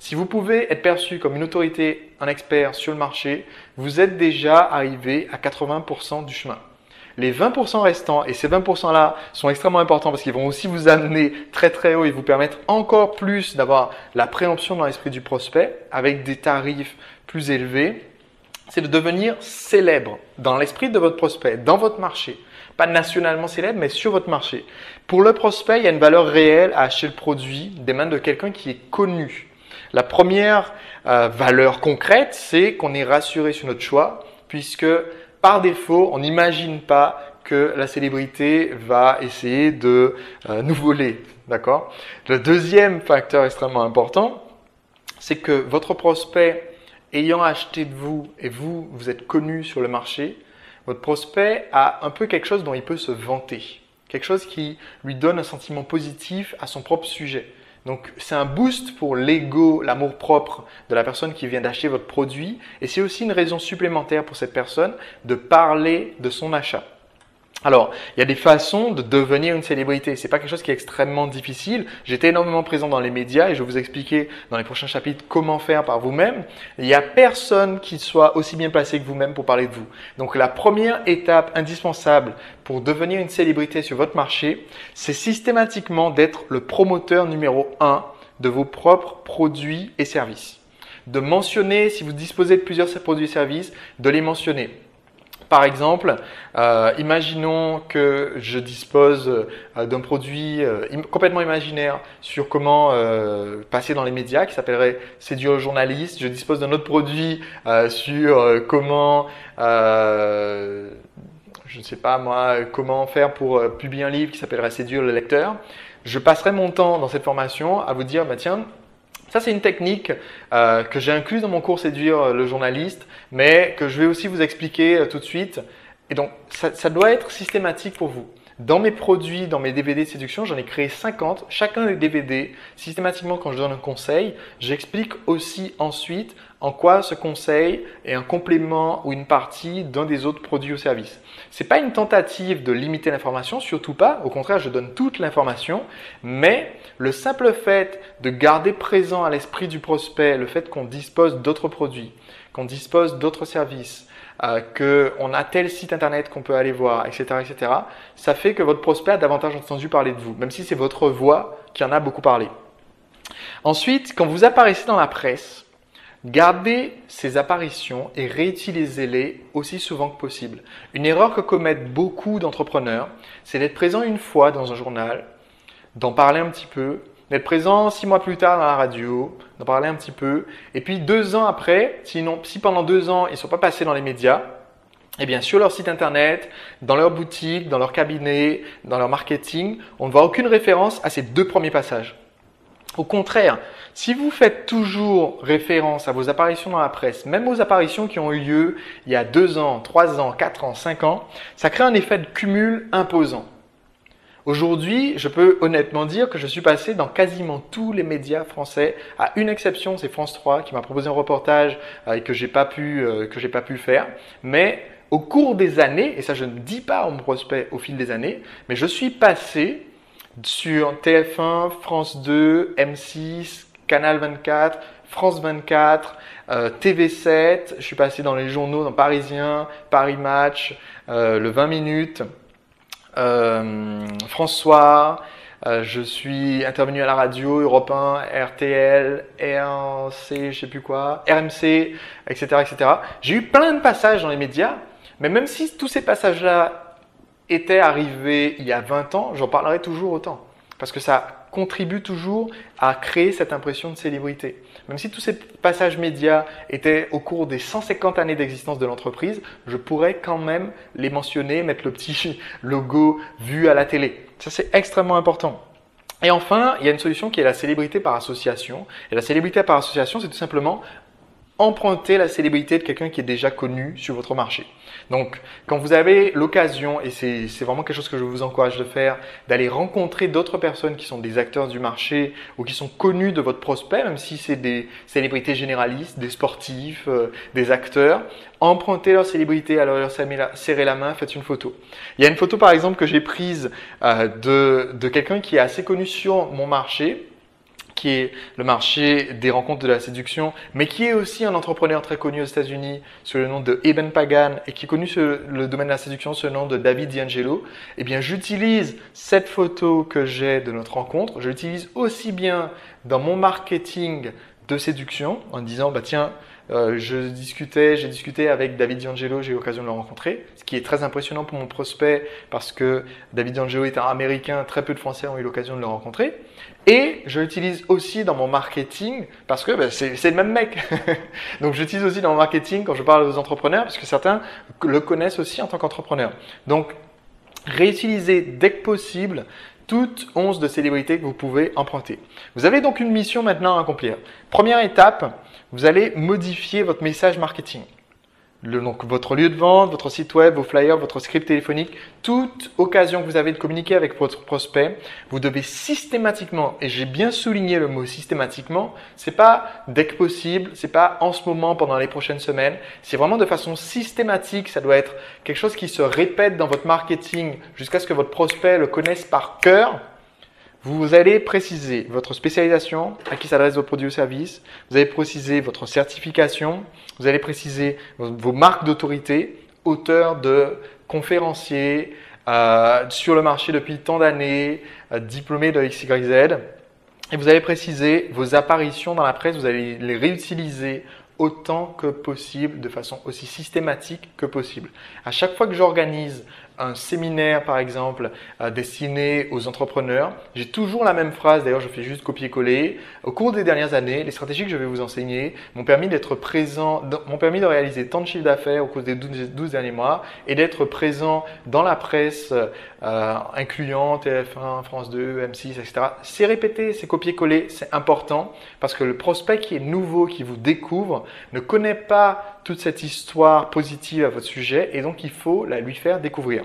Si vous pouvez être perçu comme une autorité, un expert sur le marché, vous êtes déjà arrivé à 80% du chemin. Les 20% restants, et ces 20%-là sont extrêmement importants parce qu'ils vont aussi vous amener très très haut et vous permettre encore plus d'avoir la préemption dans l'esprit du prospect avec des tarifs plus élevés, c'est de devenir célèbre dans l'esprit de votre prospect, dans votre marché. Pas nationalement célèbre, mais sur votre marché. Pour le prospect, il y a une valeur réelle à acheter le produit des mains de quelqu'un qui est connu. La première valeur concrète, c'est qu'on est rassuré sur notre choix, puisque par défaut, on n'imagine pas que la célébrité va essayer de nous voler. D'accord ? Le deuxième facteur extrêmement important, c'est que votre prospect ayant acheté de vous et vous êtes connu sur le marché, votre prospect a un peu quelque chose dont il peut se vanter. Quelque chose qui lui donne un sentiment positif à son propre sujet. Donc, c'est un boost pour l'ego, l'amour-propre de la personne qui vient d'acheter votre produit. Et c'est aussi une raison supplémentaire pour cette personne de parler de son achat. Alors, il y a des façons de devenir une célébrité. C'est pas quelque chose qui est extrêmement difficile. J'étais énormément présent dans les médias et je vais vous expliquer dans les prochains chapitres comment faire par vous-même. Il n'y a personne qui soit aussi bien placé que vous-même pour parler de vous. Donc, la première étape indispensable pour devenir une célébrité sur votre marché, c'est systématiquement d'être le promoteur numéro 1 de vos propres produits et services. De mentionner, si vous disposez de plusieurs produits et services, de les mentionner. Par exemple, imaginons que je dispose d'un produit complètement imaginaire sur comment passer dans les médias qui s'appellerait Séduire le journaliste. Je dispose d'un autre produit sur comment, je ne sais pas moi, comment faire pour publier un livre qui s'appellerait Séduire le lecteur. Je passerai mon temps dans cette formation à vous dire, bah, tiens, ça, c'est une technique que j'ai incluse dans mon cours Séduire le journaliste, mais que je vais aussi vous expliquer tout de suite. Et donc, ça doit être systématique pour vous. Dans mes produits, dans mes DVD de séduction, j'en ai créé 50. Chacun des DVD, systématiquement, quand je donne un conseil, j'explique aussi ensuite en quoi ce conseil est un complément ou une partie d'un des autres produits ou services. Ce n'est pas une tentative de limiter l'information, surtout pas. Au contraire, je donne toute l'information. Mais le simple fait de garder présent à l'esprit du prospect le fait qu'on dispose d'autres produits, qu'on dispose d'autres services, qu'on a tel site internet qu'on peut aller voir, etc., etc., ça fait que votre prospect a davantage entendu parler de vous, même si c'est votre voix qui en a beaucoup parlé. Ensuite, quand vous apparaissez dans la presse, gardez ces apparitions et réutilisez-les aussi souvent que possible. Une erreur que commettent beaucoup d'entrepreneurs, c'est d'être présent une fois dans un journal, d'en parler un petit peu, d'être présent 6 mois plus tard dans la radio, d'en parler un petit peu, et puis 2 ans après, si pendant 2 ans ils ne sont pas passés dans les médias, eh bien sur leur site internet, dans leur boutique, dans leur cabinet, dans leur marketing, on ne voit aucune référence à ces 2 premiers passages. Au contraire, si vous faites toujours référence à vos apparitions dans la presse, même aux apparitions qui ont eu lieu il y a 2 ans, 3 ans, 4 ans, 5 ans, ça crée un effet de cumul imposant. Aujourd'hui, je peux honnêtement dire que je suis passé dans quasiment tous les médias français, à une exception, c'est France 3 qui m'a proposé un reportage que j'ai pas pu faire. Mais au cours des années, et ça je ne dis pas à mon prospect au fil des années, mais je suis passé sur TF1, France 2, M6, Canal 24, France 24, TV7. Je suis passé dans les journaux, dans Parisien, Paris Match, le 20 minutes. François, je suis intervenu à la radio, Europe 1, RTL, RMC, je sais plus quoi, RMC, etc., etc. J'ai eu plein de passages dans les médias, mais même si tous ces passages-là étaient arrivés il y a 20 ans, j'en parlerai toujours autant. Parce que ça contribue toujours à créer cette impression de célébrité. Même si tous ces passages médias étaient au cours des 150 années d'existence de l'entreprise, je pourrais quand même les mentionner, mettre le petit logo vu à la télé. Ça, c'est extrêmement important. Et enfin, il y a une solution qui est la célébrité par association. Et la célébrité par association, c'est tout simplement emprunter la célébrité de quelqu'un qui est déjà connu sur votre marché. Donc, quand vous avez l'occasion, et c'est vraiment quelque chose que je vous encourage de faire, d'aller rencontrer d'autres personnes qui sont des acteurs du marché ou qui sont connus de votre prospect, même si c'est des célébrités généralistes, des sportifs, des acteurs, empruntez leur célébrité, alors leur serrez la main, faites une photo. Il y a une photo par exemple que j'ai prise de quelqu'un qui est assez connu sur mon marché, qui est le marché des rencontres de la séduction, mais qui est aussi un entrepreneur très connu aux États-Unis sous le nom de Eben Pagan et qui est connu sur le domaine de la séduction sous le nom de David D'Angelo, eh bien, j'utilise cette photo que j'ai de notre rencontre, je l'utilise aussi bien dans mon marketing de séduction en disant, bah tiens, j'ai discuté avec David D'Angelo, j'ai eu l'occasion de le rencontrer, ce qui est très impressionnant pour mon prospect parce que David D'Angelo est un Américain, très peu de Français ont eu l'occasion de le rencontrer. Et je l'utilise aussi dans mon marketing parce que c'est le même mec. Donc j'utilise aussi dans mon marketing quand je parle aux entrepreneurs parce que certains le connaissent aussi en tant qu'entrepreneur. Donc réutilisez dès que possible toute once de célébrité que vous pouvez emprunter. Vous avez donc une mission maintenant à accomplir. Première étape, vous allez modifier votre message marketing. Donc votre lieu de vente, votre site web, vos flyers, votre script téléphonique, toute occasion que vous avez de communiquer avec votre prospect, vous devez systématiquement, et j'ai bien souligné le mot systématiquement, c'est pas dès que possible, c'est pas en ce moment pendant les prochaines semaines, c'est vraiment de façon systématique, ça doit être quelque chose qui se répète dans votre marketing jusqu'à ce que votre prospect le connaisse par cœur. Vous allez préciser votre spécialisation, à qui s'adresse votre produit ou service. Vous allez préciser votre certification. Vous allez préciser vos marques d'autorité, auteur de conférencier sur le marché depuis tant d'années, diplômé de XYZ. Et vous allez préciser vos apparitions dans la presse. Vous allez les réutiliser autant que possible, de façon aussi systématique que possible. À chaque fois que j'organise un séminaire, par exemple, destiné aux entrepreneurs, j'ai toujours la même phrase. D'ailleurs, je fais juste copier-coller. Au cours des dernières années, les stratégies que je vais vous enseigner m'ont permis d'être présent, m'ont permis de réaliser tant de chiffres d'affaires au cours des 12 derniers mois et d'être présent dans la presse, incluant TF1, France 2, M6, etc. C'est répété, c'est copier-coller, c'est important parce que le prospect qui est nouveau, qui vous découvre, ne connaît pas toute cette histoire positive à votre sujet et donc il faut la lui faire découvrir.